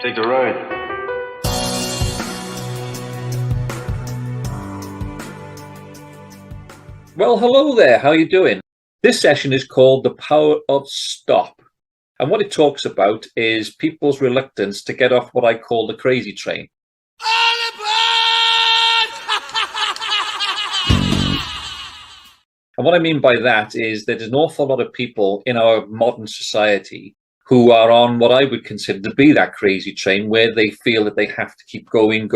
Take the ride. Well, hello there. How are you doing? This session is called The Power of Stop. And what it talks about is people's reluctance to get off what I call the crazy train. And what I mean by that is there's an awful lot of people in our modern society who are on what I would consider to be that crazy train, where they feel that they have to keep going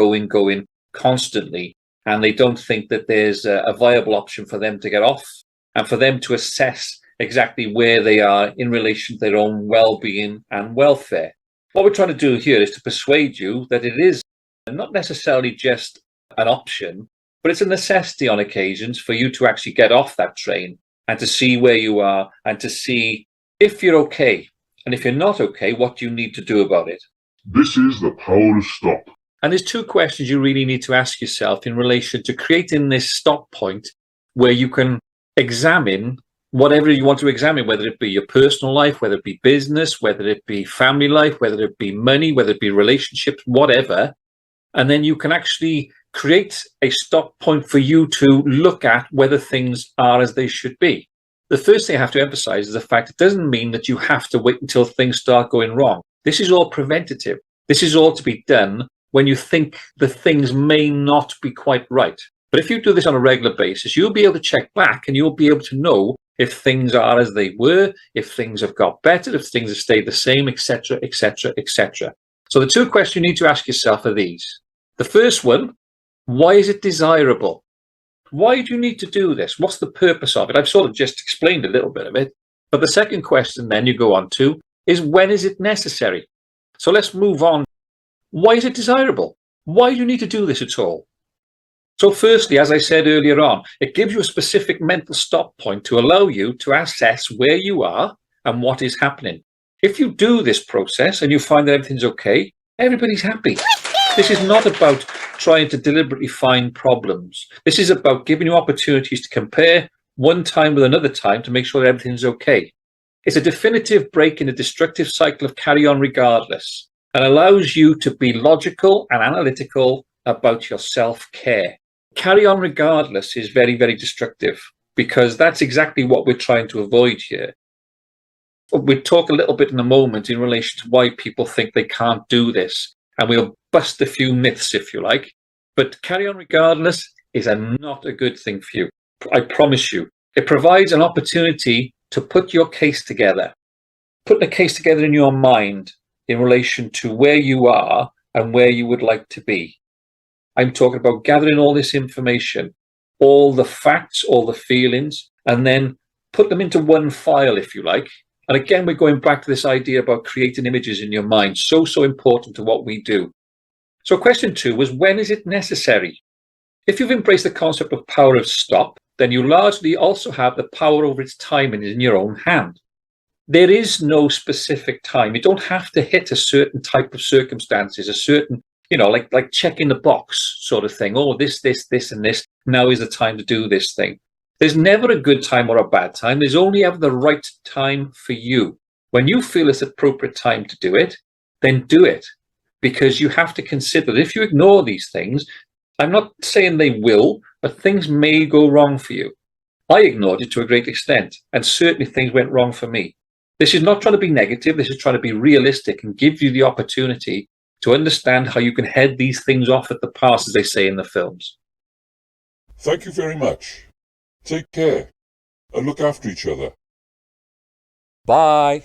constantly. And they don't think that there's a viable option for them to get off and for them to assess exactly where they are in relation to their own well-being and welfare. What we're trying to do here is to persuade you that it is not necessarily just an option, but it's a necessity on occasions for you to actually get off that train and to see where you are and to see if you're okay. And if you're not okay, what you need to do about it. This is the power of stop. And there's two questions you really need to ask yourself in relation to creating this stop point where you can examine whatever you want to examine, whether it be your personal life, whether it be business, whether it be family life, whether it be money, whether it be relationships, whatever. And then you can actually create a stop point for you to look at whether things are as they should be. The first thing I have to emphasize is the fact it doesn't mean that you have to wait until things start going wrong. This is all preventative. This is all to be done when you think the things may not be quite right. But if you do this on a regular basis, you'll be able to check back and you'll be able to know if things are as they were, if things have got better, if things have stayed the same, etc., etc., etc. So the two questions you need to ask yourself are these. The first one, why is it desirable? Why do you need to do this? What's the purpose of it? I've sort of just explained a little bit of it. But the second question then you go on to is, when is it necessary? So let's move on. Why is it desirable? Why do you need to do this at all? So firstly, as I said earlier on, it gives you a specific mental stop point to allow you to assess where you are and what is happening. If you do this process and you find that everything's okay, everybody's happy. This is not about trying to deliberately find problems. This is about giving you opportunities to compare one time with another time to make sure that everything's okay. It's a definitive break in the destructive cycle of carry on regardless, and allows you to be logical and analytical about your self-care. Carry on regardless is very, very destructive, because that's exactly what we're trying to avoid here. We'll talk a little bit in a moment in relation to why people think they can't do this, and we'll bust a few myths, if you like. But carry on regardless is not a good thing for you. I promise you. It provides an opportunity to put your case together. Put the case together in your mind in relation to where you are and where you would like to be. I'm talking about gathering all this information, all the facts, all the feelings, and then put them into one file, if you like. And again, we're going back to this idea about creating images in your mind. So important to what we do. So question 2 was, when is it necessary? If you've embraced the concept of power of stop, then you largely also have the power over its timing in your own hand. There is no specific time. You don't have to hit a certain type of circumstances, a certain, like checking the box sort of thing. Oh, this, and this. Now is the time to do this thing. There's never a good time or a bad time. There's only ever the right time for you. When you feel it's the appropriate time to do it, then do it. Because you have to consider that if you ignore these things, I'm not saying they will, but things may go wrong for you. I ignored it to a great extent, and certainly things went wrong for me. This is not trying to be negative. This is trying to be realistic and give you the opportunity to understand how you can head these things off at the pass, as they say in the films. Thank you very much. Take care and look after each other. Bye.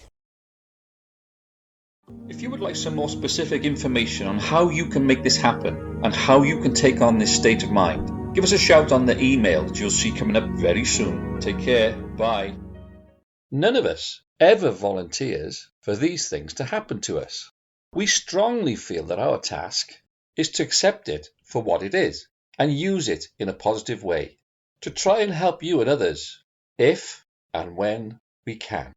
If you would like some more specific information on how you can make this happen and how you can take on this state of mind, give us a shout on the email that you'll see coming up very soon. Take care. Bye. None of us ever volunteers for these things to happen to us. We strongly feel that our task is to accept it for what it is and use it in a positive way to try and help you and others if and when we can.